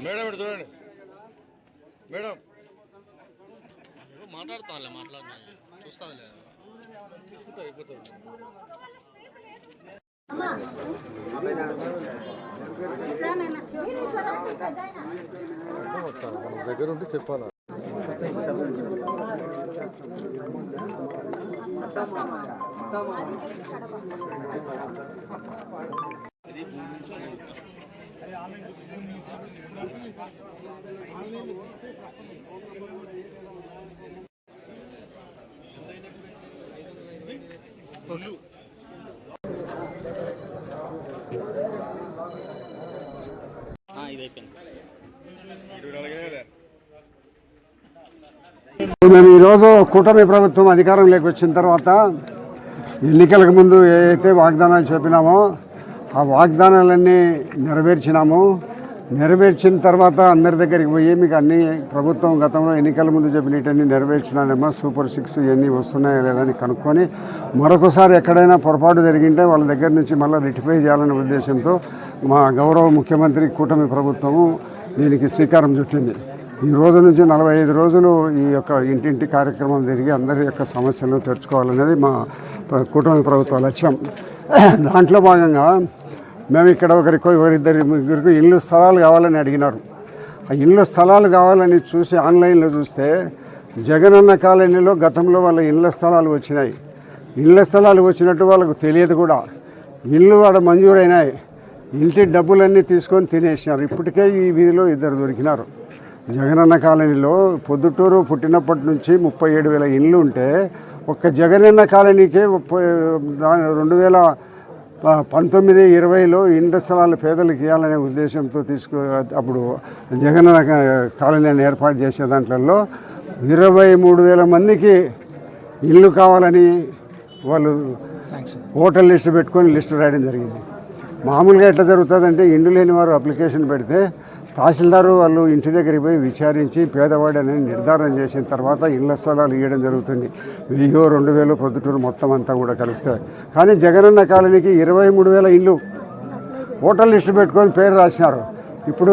Madam చూడండి madam మాట్లాడుతానులే మాట్లాడినా చూస్తానులే అయిపోతుంది. మన దగ్గర ఉంటే చెప్పాలా. మేము ఈరోజు కూటమి ప్రభుత్వం అధికారంలోకి వచ్చిన తర్వాత ఎన్నికలకు ముందు ఏవైతే వాగ్దానాలు చెప్పినామో ఆ వాగ్దానాలన్నీ నెరవేర్చినాము. నెరవేర్చిన తర్వాత అందరి దగ్గరికి పోయి మీకు అన్ని ప్రభుత్వం గతంలో ఎన్నికల ముందు చెప్పినవన్నీ నెరవేర్చినానేమో సూపర్ 6 ఇవన్నీ వస్తున్నాయా లేదని కనుక్కొని మరొకసారి ఎక్కడైనా పొరపాటు జరిగింటే వాళ్ళ దగ్గర నుంచి మళ్ళీ రెక్టిఫై చేయాలనే ఉద్దేశంతో మా గౌరవ ముఖ్యమంత్రి కూటమి ప్రభుత్వము దీనికి శ్రీకారం చుట్టింది. ఈ రోజు నుంచి 45 రోజులు ఈ యొక్క ఇంటింటి కార్యక్రమం జరిగి అందరి యొక్క సమస్యలను తెరుచుకోవాలనేది మా కూటమి ప్రభుత్వ లక్ష్యం. దాంట్లో భాగంగా మేము ఇక్కడ ఒకరిద్దరు ముగ్గురికి ఇళ్ళు స్థలాలు కావాలని అడిగినారు. ఆ ఇళ్ళు స్థలాలు కావాలని చూసి ఆన్లైన్లో చూస్తే జగనన్న కాలనీలో గతంలో వాళ్ళ ఇళ్ళ స్థలాలు వచ్చినాయి. ఇళ్ళ స్థలాలు వచ్చినట్టు వాళ్ళకు తెలియదు కూడా. ఇళ్ళు వాడ మంజూరైనాయి. ఇంటి డబ్బులన్నీ తీసుకొని తినేసినారు. ఇప్పటికే ఈ వీధిలో ఇద్దరు దొరికినారు. జగనన్న కాలనీలో పొద్దుటూరు పుట్టినప్పటి నుంచి 37,000 ఇళ్ళు ఉంటే ఒక్క జగనన్న కాలనీకే 2019-20లో ఇంటి స్థలాలు పేదలకు ఇవ్వాలనే ఉద్దేశంతో అప్పుడు జగనన్న కాలనీని ఏర్పాటు చేసే దాంట్లో 23,000 మందికి ఇల్లు కావాలని వాళ్ళు ఓటర్ లిస్టు పెట్టుకొని లిస్టు రాయడం జరిగింది. మామూలుగా ఎట్లా జరుగుతుందంటే ఇండ్లు లేని వారు అప్లికేషన్ పెడితే తహసీల్దారు వాళ్ళు ఇంటి దగ్గరికి పోయి విచారించి పేదవాడని నిర్ధారణ చేసిన తర్వాత ఇళ్ల స్థలాలు ఇవ్వడం జరుగుతుంది. 1,000-2,000 పొద్దుటూరు మొత్తం అంతా కూడా కలుస్తాయి. కానీ జగనన్న కాలనీకి 23,000 ఇళ్ళు ఓటర్ లిస్టు పెట్టుకొని పేరు రాసినారు. ఇప్పుడు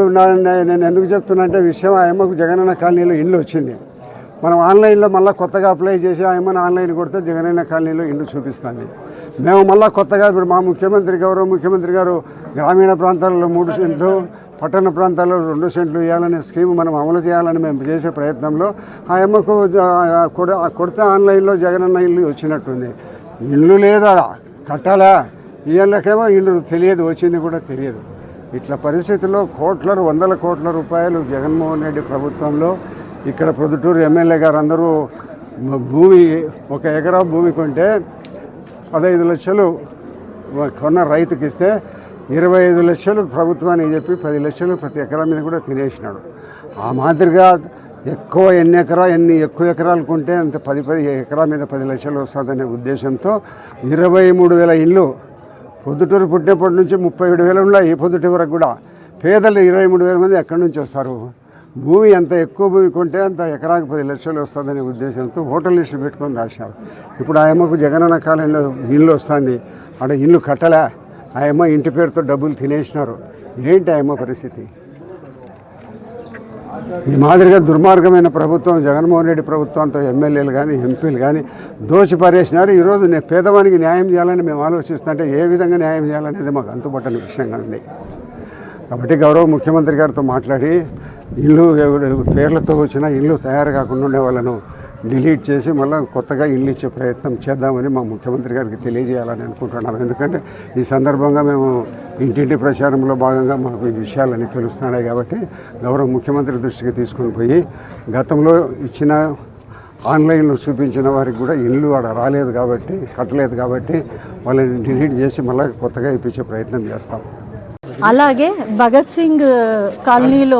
నేను ఎందుకు చెప్తున్నా అంటే విషయం ఆ అమ్మకు జగనన్న కాలనీలో ఇల్లు వచ్చింది. మనం ఆన్లైన్లో మళ్ళీ కొత్తగా అప్లై చేసి ఆ అమ్మని ఆన్లైన్ కొడితే జగనన్న కాలనీలో ఇల్లు చూపిస్తుంది. మేము మళ్ళీ కొత్తగా ఇప్పుడు మా గౌరవ ముఖ్యమంత్రి గారు గ్రామీణ ప్రాంతాలలో 3 సెంట్లు పట్టణ ప్రాంతాల్లో 2 సెంట్లు ఇవ్వాలనే స్కీమ్ మనం అమలు చేయాలని మేము చేసే ప్రయత్నంలో ఆ అమ్మకు కొడితే ఆన్లైన్లో జగనన్న ఇల్లు వచ్చినట్టుంది. ఇల్లు లేదా కట్టాలా ఇళ్ళకేమో ఇల్లు తెలియదు, వచ్చింది కూడా తెలియదు. ఇట్లా పరిస్థితుల్లో వందల కోట్ల రూపాయలు జగన్మోహన్ రెడ్డి ప్రభుత్వంలో ఇక్కడ ప్రొద్దుటూరు ఎమ్మెల్యే గారు అందరూ భూమి 1 ఎకరా భూమి కొంటే 15 లక్షలు కొన్న రైతుకి ఇస్తే 25 లక్షలు ప్రభుత్వానికి చెప్పి 10 లక్షలు ప్రతి ఎకరా మీద కూడా తినేసినాడు. ఆ మాదిరిగా ఎక్కువ ఎకరాలు కొంటే అంత 10 ఎకరా మీద 10 లక్షలు వస్తుందనే ఉద్దేశంతో 23,000 ఇళ్ళు పొద్దుటూరు పుట్టినప్పటి నుంచి 37,000 ఉన్నాయి. ఈ పొద్దుటూరు వరకు కూడా పేదలు 23,000 మంది ఎక్కడి నుంచి వస్తారు? భూమి ఎంత ఎక్కువ భూమి కొంటే అంత ఎకరాకు 10 లక్షలు వస్తుందనే ఉద్దేశంతో ఓటర్ లిస్టు పెట్టుకొని రాసినారు. ఇప్పుడు ఆ అమ్మకు జగనన్న కాలనీలో ఇల్లు వస్తుంది. అక్కడ ఇల్లు కట్టలే. ఆ అమ్మ ఇంటి పేరుతో డబ్బులు తినేసినారు. ఏంటి ఆ అమ్మ పరిస్థితి? ఈ మాదిరిగా దుర్మార్గమైన ప్రభుత్వం జగన్మోహన్ రెడ్డి ప్రభుత్వంతో ఎమ్మెల్యేలు కానీ ఎంపీలు కానీ దోచి పారేసినారు. ఈరోజు పేదవానికి న్యాయం చేయాలని మేము ఆలోచిస్తుంటే ఏ విధంగా న్యాయం చేయాలనేది మాకు అంతుపట్టని విషయంగా ఉంది. కాబట్టి గౌరవ ముఖ్యమంత్రి గారితో మాట్లాడి ఇల్లు పేర్లతో వచ్చిన ఇల్లు తయారు కాకుండా ఉండే వాళ్ళను డిలీట్ చేసి మళ్ళీ కొత్తగా ఇల్లు ఇచ్చే ప్రయత్నం చేద్దామని మా ముఖ్యమంత్రి గారికి తెలియజేయాలని అనుకుంటున్నాం. ఎందుకంటే ఈ సందర్భంగా మేము ఇంటింటి ప్రచారంలో భాగంగా మాకు ఈ విషయాలన్నీ తెలుస్తున్నాయి. కాబట్టి గౌరవ ముఖ్యమంత్రి దృష్టికి తీసుకొని పోయి గతంలో ఇచ్చిన ఆన్లైన్లో చూపించిన వారికి కూడా ఇల్లు ఆడ రాలేదు కాబట్టి కట్టలేదు కాబట్టి వాళ్ళని డిలీట్ చేసి మళ్ళీ కొత్తగా ఇప్పించే ప్రయత్నం చేస్తాం. అలాగే భగత్ సింగ్ కాలనీలో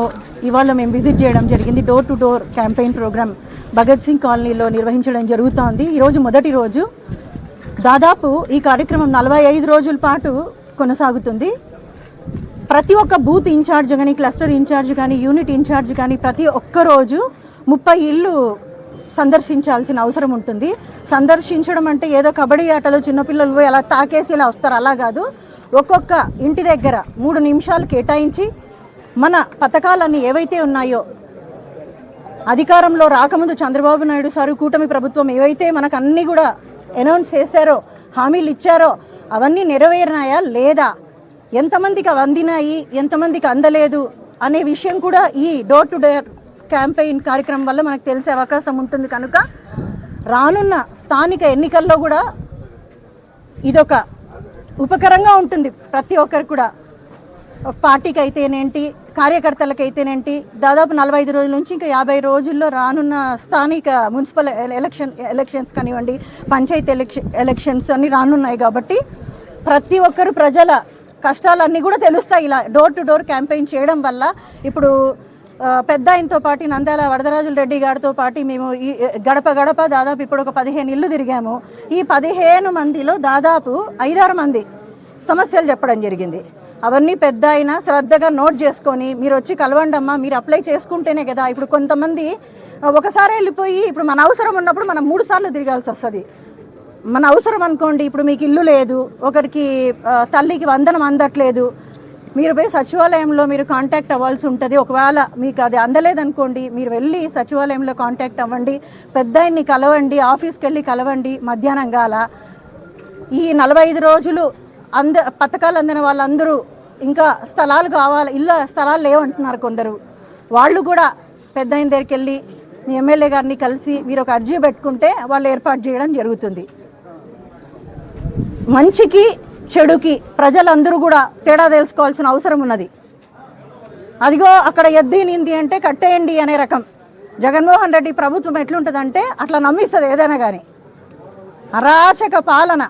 ఇవాళ మేము విజిట్ చేయడం జరిగింది. Door to door campaign programme Bhagat Singh కాలనీలో నిర్వహించడం జరుగుతోంది. ఈరోజు మొదటి రోజు. దాదాపు ఈ కార్యక్రమం 45 రోజుల పాటు కొనసాగుతుంది. ప్రతి ఒక్క బూత్ ఇన్ఛార్జ్ కానీ, క్లస్టర్ ఇన్ఛార్జ్ కానీ, యూనిట్ ఇన్ఛార్జ్ కానీ ప్రతి ఒక్క రోజు 30 ఇళ్ళు సందర్శించాల్సిన అవసరం ఉంటుంది. సందర్శించడం అంటే ఏదో కబడ్డీ ఆటలో చిన్నపిల్లలు పోయి అలా తాకేసి ఇలా వస్తారు, అలా కాదు. ఒక్కొక్క ఇంటి దగ్గర 3 నిమిషాలు కేటాయించి మన పథకాలన్నీ ఏవైతే ఉన్నాయో, అధికారంలో రాకముందు చంద్రబాబు నాయుడు సారు కూటమి ప్రభుత్వం ఏవైతే మనకు అన్నీ కూడా అనౌన్స్ చేశారో, హామీలు ఇచ్చారో అవన్నీ నెరవేరినాయా లేదా, ఎంతమందికి అవి అందినాయి, ఎంతమందికి అందలేదు అనే విషయం కూడా ఈ డోర్ టు డోర్ క్యాంపెయిన్ కార్యక్రమం వల్ల మనకు తెలిసే అవకాశం ఉంటుంది. కనుక రానున్న స్థానిక ఎన్నికల్లో కూడా ఇదొక ఉపకరంగా ఉంటుంది ప్రతి ఒక్కరికి కూడా. ఒక పార్టీకి అయితేనేంటి, కార్యకర్తలకైతేనేంటి, దాదాపు 45 రోజుల నుంచి ఇంకా 50 రోజుల్లో రానున్న స్థానిక మున్సిపల్ ఎలక్షన్స్ కానివ్వండి, పంచాయతీ ఎలక్షన్స్ అన్నీ రానున్నాయి. కాబట్టి ప్రతి ఒక్కరు ప్రజల కష్టాలన్నీ కూడా తెలుస్తాయి ఇలా డోర్ టు డోర్ క్యాంపెయిన్ చేయడం వల్ల. ఇప్పుడు పెద్ద ఆయనతో పాటు నంద్యాల వరదరాజుల రెడ్డి గారితో పాటు మేము ఈ గడప గడప దాదాపు ఇప్పుడు ఒక 15 ఇళ్ళు తిరిగాము. ఈ 15 మందిలో దాదాపు 5-6 మంది సమస్యలు చెప్పడం జరిగింది. అవన్నీ పెద్ద అయినా శ్రద్ధగా నోట్ చేసుకొని మీరు వచ్చి కలవండి అమ్మా, మీరు అప్లై చేసుకుంటేనే కదా. ఇప్పుడు కొంతమంది ఒకసారి వెళ్ళిపోయి ఇప్పుడు మన అవసరం ఉన్నప్పుడు మనం 3 సార్లు తిరగాల్సి వస్తుంది. మన అవసరం అనుకోండి, ఇప్పుడు మీకు ఇల్లు లేదు, ఒకరికి తల్లికి వందనం అందట్లేదు, మీరు పోయి సచివాలయంలో మీరు కాంటాక్ట్ అవ్వాల్సి ఉంటుంది. ఒకవేళ మీకు అది అందలేదనుకోండి, మీరు వెళ్ళి సచివాలయంలో కాంటాక్ట్ అవ్వండి, పెద్దాయన్ని కలవండి, ఆఫీస్కి వెళ్ళి కలవండి. మధ్యాహ్నం గాల ఈ 45 రోజులు పథకాలు అందిన వాళ్ళందరూ ఇంకా స్థలాలు కావాలి, స్థలాలు లేవంటున్నారు కొందరు. వాళ్ళు కూడా పెద్దాయన దగ్గరికి వెళ్ళి మీ ఎమ్మెల్యే గారిని కలిసి మీరు ఒక అర్జీ పెట్టుకుంటే వాళ్ళు ఏర్పాటు చేయడం జరుగుతుంది. మంచికి చెడుకి ప్రజలందరూ కూడా తేడా తెలుసుకోవాల్సిన అవసరం ఉన్నది. అదిగో అక్కడ ఎద్దినింది అంటే కట్టేయండి అనే రకం. జగన్మోహన్ రెడ్డి ప్రభుత్వం ఎట్లుంటుందంటే అట్లా నమ్మిస్తుంది ఏదైనా కానీ. అరాచక పాలన.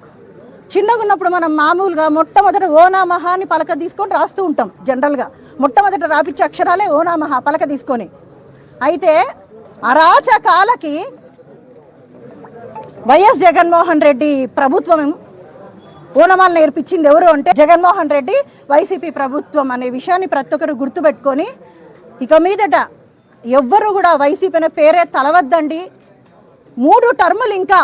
చిన్నగా ఉన్నప్పుడు మనం మామూలుగా మొట్టమొదట ఓనామహ అని పలక తీసుకొని రాస్తూ ఉంటాం. జనరల్గా మొట్టమొదట రాపిచ్చే అక్షరాలే ఓనామహ పలక తీసుకొని. అయితే అరాచకాలకి వైఎస్ జగన్మోహన్ రెడ్డి ప్రభుత్వం ఓనమాలు నేర్పించింది ఎవరు అంటే జగన్మోహన్ రెడ్డి, వైసీపీ ప్రభుత్వం అనే విషయాన్ని ప్రతి ఒక్కరు గుర్తుపెట్టుకొని ఇక మీదట ఎవ్వరు కూడా వైసీపీ అనే పేరే తలవద్దండి. 3 టర్ములు ఇంకా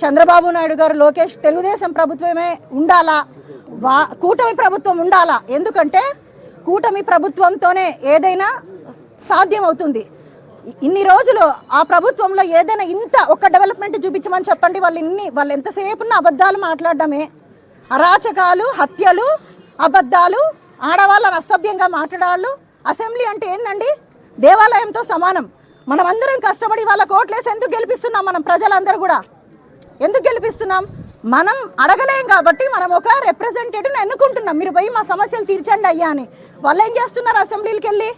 చంద్రబాబు నాయుడు గారు, లోకేష్, తెలుగుదేశం ప్రభుత్వమే ఉండాలా, కూటమి ప్రభుత్వం ఉండాలా. ఎందుకంటే కూటమి ప్రభుత్వంతోనే ఏదైనా సాధ్యం అవుతుంది. ఇన్ని రోజులు ఆ ప్రభుత్వంలో ఏదైనా ఇంత ఒక్క డెవలప్మెంట్ చూపించమని చెప్పండి, వాళ్ళు ఎంతసేపు ఉన్న అబద్ధాలు మాట్లాడడమే. అరాచకాలు, హత్యలు, అబద్ధాలు, ఆడవాళ్ళని అసభ్యంగా మాట్లాడాలు. అసెంబ్లీ అంటే ఏందండి? దేవాలయంతో సమానం. మనం అందరం కష్టపడి వాళ్ళకు ఓట్లేసి ఎందుకు గెలిపిస్తున్నాం? మనం ప్రజలందరూ కూడా ఎందుకు గెలిపిస్తున్నాం? మనం అడగలేం కాబట్టి మనం ఒక రిప్రజెంటేటివ్ని ఎన్నుకుంటున్నాం. మీరు పోయి మా సమస్యలు తీర్చండి అయ్యా అని. వాళ్ళు ఏం చేస్తున్నారు? అసెంబ్లీకి వెళ్ళి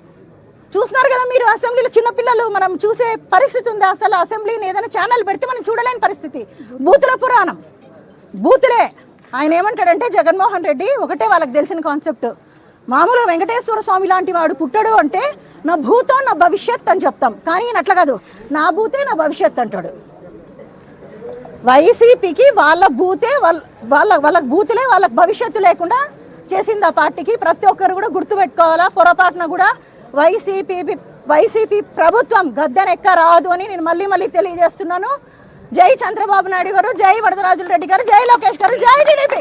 చూస్తున్నారు కదా మీరు. అసెంబ్లీలో చిన్నపిల్లలు మనం చూసే పరిస్థితి ఉంది. అసలు అసెంబ్లీని ఏదైనా ఛానల్ పెడితే మనం చూడలేని పరిస్థితి. బూతుల పురాణం, బూతులే. ఆయన ఏమంటాడంటే జగన్మోహన్ రెడ్డి ఒకటే వాళ్ళకి తెలిసిన కాన్సెప్ట్. మామూలుగా వెంకటేశ్వర స్వామి లాంటి వాడు పుట్టాడు అంటే నా భూతం నా భవిష్యత్ అని చెప్తాం. కానీ ఈయన అట్లా కాదు, నా భూతే నా భవిష్యత్ అంటాడు. వైసీపీకి వాళ్ళ భూతే వాళ్ళ భూతులే వాళ్ళకి భవిష్యత్తు లేకుండా చేసింది ఆ పార్టీకి. ప్రతి ఒక్కరు కూడా గుర్తుపెట్టుకోవాలా. పొరపాటున కూడా వైసీపీ ప్రభుత్వం గద్దెనెక్క రాదు అని నేను మళ్ళీ తెలియజేస్తున్నాను. జై చంద్రబాబు నాయుడు గారు, జై వరదరాజుల రెడ్డి గారు, జై లోకేష్ గారు, జై టీడీపీ.